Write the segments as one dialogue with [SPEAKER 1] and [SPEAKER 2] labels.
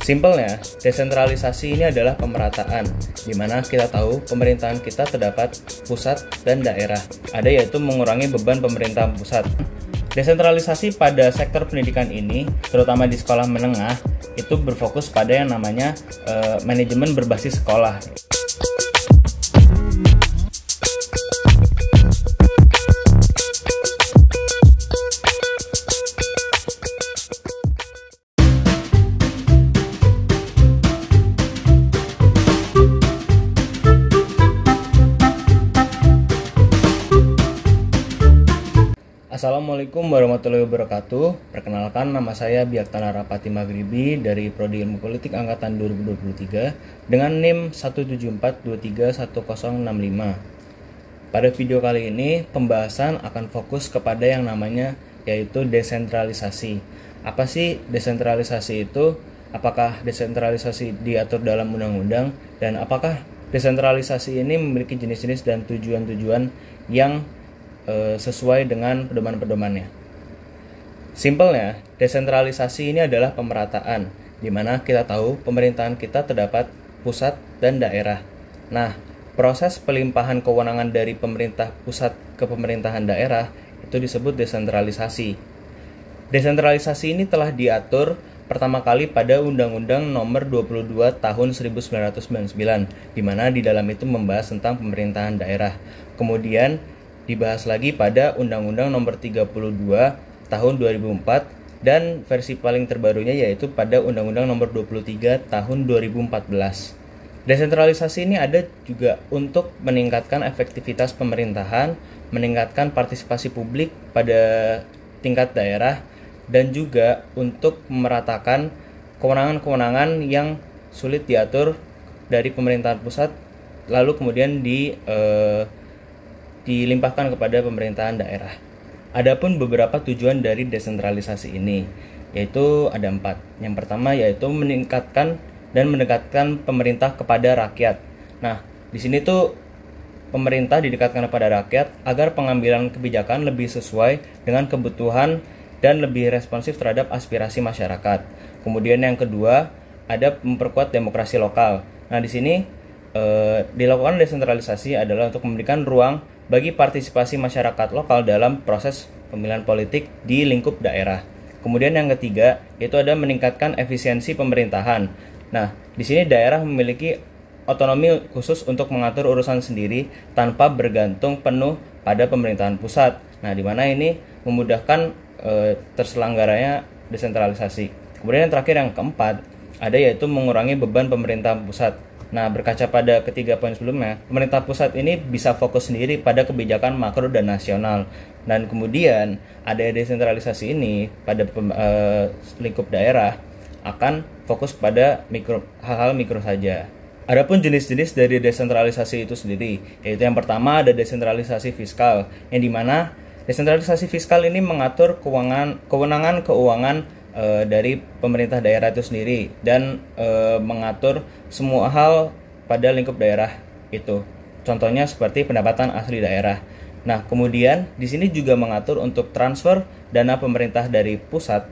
[SPEAKER 1] Simpelnya, desentralisasi ini adalah pemerataan, di mana kita tahu pemerintahan kita terdapat pusat dan daerah. Ada yaitu mengurangi beban pemerintahan pusat. Desentralisasi pada sektor pendidikan ini, terutama di sekolah menengah, itu berfokus pada yang namanya manajemen berbasis sekolah. Assalamualaikum warahmatullahi wabarakatuh. Perkenalkan, nama saya Biaktana Rapati Maghribi dari Prodi Ilmu Politik Angkatan 2023 dengan NIM 174231065. Pada video kali ini, pembahasan akan fokus kepada yang namanya yaitu desentralisasi. Apa sih desentralisasi itu? Apakah desentralisasi diatur dalam undang-undang? Dan apakah desentralisasi ini memiliki jenis-jenis dan tujuan-tujuan yang sesuai dengan pedoman-pedomannya. Simpelnya, desentralisasi ini adalah pemerataan, di mana kita tahu pemerintahan kita terdapat pusat dan daerah. Nah, proses pelimpahan kewenangan dari pemerintah pusat ke pemerintahan daerah itu disebut desentralisasi. Desentralisasi ini telah diatur pertama kali pada Undang-Undang Nomor 22 Tahun 1999, di mana di dalam itu membahas tentang pemerintahan daerah. Kemudian dibahas lagi pada Undang-Undang Nomor 32 Tahun 2004 dan versi paling terbarunya yaitu pada Undang-Undang Nomor 23 Tahun 2014. Desentralisasi ini ada juga untuk meningkatkan efektivitas pemerintahan, meningkatkan partisipasi publik pada tingkat daerah, dan juga untuk memeratakan kewenangan-kewenangan yang sulit diatur dari pemerintahan pusat lalu kemudian dilimpahkan kepada pemerintahan daerah. Adapun beberapa tujuan dari desentralisasi ini, yaitu ada 4. Yang pertama yaitu meningkatkan dan mendekatkan pemerintah kepada rakyat. Nah, di sini tuh pemerintah didekatkan kepada rakyat agar pengambilan kebijakan lebih sesuai dengan kebutuhan dan lebih responsif terhadap aspirasi masyarakat. Kemudian yang kedua, ada memperkuat demokrasi lokal. Nah, di sini dilakukan desentralisasi adalah untuk memberikan ruang bagi partisipasi masyarakat lokal dalam proses pemilihan politik di lingkup daerah. Kemudian yang ketiga, yaitu ada meningkatkan efisiensi pemerintahan. Nah, di sini daerah memiliki otonomi khusus untuk mengatur urusan sendiri tanpa bergantung penuh pada pemerintahan pusat. Nah, di mana ini memudahkan terselenggaranya desentralisasi. Kemudian yang terakhir yang keempat, ada yaitu mengurangi beban pemerintahan pusat. Nah, berkaca pada ketiga poin sebelumnya, pemerintah pusat ini bisa fokus sendiri pada kebijakan makro dan nasional. Dan kemudian ada desentralisasi ini pada lingkup daerah akan fokus pada hal-hal mikro saja. Adapun jenis-jenis dari desentralisasi itu sendiri, yaitu yang pertama ada desentralisasi fiskal, yang dimana desentralisasi fiskal ini mengatur kewenangan keuangan dari pemerintah daerah itu sendiri dan mengatur semua hal pada lingkup daerah itu. Contohnya seperti pendapatan asli daerah. Nah, kemudian di sini juga mengatur untuk transfer dana pemerintah dari pusat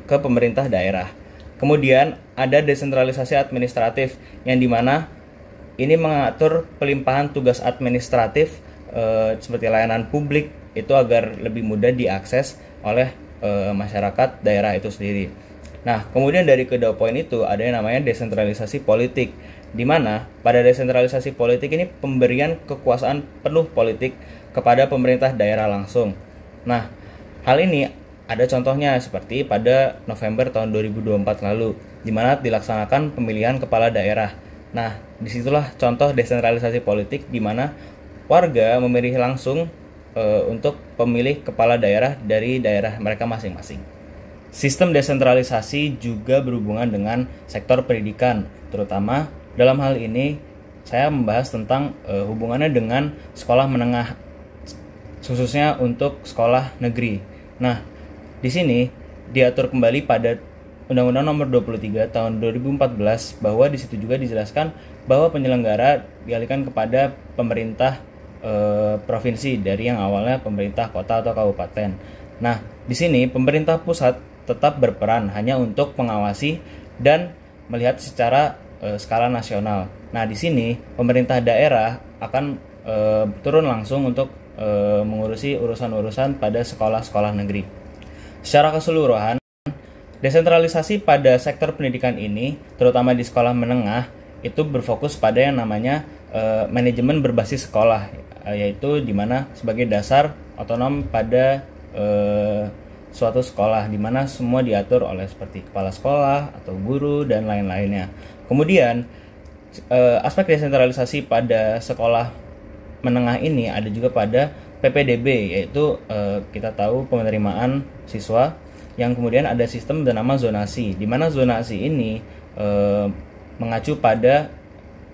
[SPEAKER 1] ke pemerintah daerah. Kemudian ada desentralisasi administratif yang dimana ini mengatur pelimpahan tugas administratif seperti layanan publik itu agar lebih mudah diakses oleh masyarakat daerah itu sendiri. Nah, kemudian dari kedua poin itu ada yang namanya desentralisasi politik, di mana pada desentralisasi politik ini pemberian kekuasaan penuh politik kepada pemerintah daerah langsung. Nah, hal ini ada contohnya seperti pada November tahun 2024 lalu, di mana dilaksanakan pemilihan kepala daerah. Nah, disitulah contoh desentralisasi politik di mana warga memilih langsung untuk pemilih kepala daerah dari daerah mereka masing-masing. Sistem desentralisasi juga berhubungan dengan sektor pendidikan, terutama dalam hal ini saya membahas tentang hubungannya dengan sekolah menengah, khususnya untuk sekolah negeri. Nah, di sini diatur kembali pada Undang-Undang Nomor 23 Tahun 2014 bahwa di situ juga dijelaskan bahwa penyelenggara dialihkan kepada pemerintah provinsi dari yang awalnya pemerintah kota atau kabupaten. Nah, di sini pemerintah pusat tetap berperan hanya untuk mengawasi dan melihat secara skala nasional. Nah, di sini pemerintah daerah akan turun langsung untuk mengurusi urusan-urusan pada sekolah-sekolah negeri. Secara keseluruhan, desentralisasi pada sektor pendidikan ini, terutama di sekolah menengah, itu berfokus pada yang namanya manajemen berbasis sekolah, yaitu di mana sebagai dasar otonom pada suatu sekolah, di mana semua diatur oleh seperti kepala sekolah atau guru dan lain-lainnya. Kemudian aspek desentralisasi pada sekolah menengah ini ada juga pada PPDB, yaitu kita tahu penerimaan siswa, yang kemudian ada sistem bernama zonasi, di mana zonasi ini mengacu pada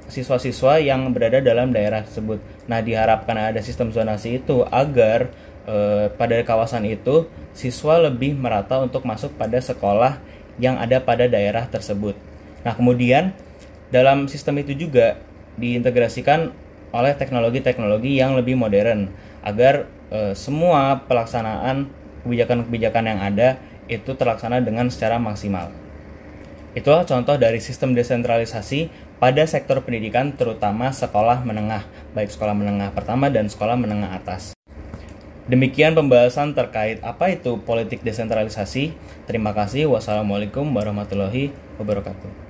[SPEAKER 1] siswa-siswa yang berada dalam daerah tersebut. Nah, diharapkan ada sistem zonasi itu agar pada kawasan itu siswa lebih merata untuk masuk pada sekolah yang ada pada daerah tersebut. Nah, kemudian dalam sistem itu juga diintegrasikan oleh teknologi-teknologi yang lebih modern agar semua pelaksanaan kebijakan-kebijakan yang ada itu terlaksana dengan secara maksimal. Itulah contoh dari sistem desentralisasi pada sektor pendidikan, terutama sekolah menengah, baik sekolah menengah pertama dan sekolah menengah atas. Demikian pembahasan terkait apa itu politik desentralisasi. Terima kasih. Wassalamualaikum warahmatullahi wabarakatuh.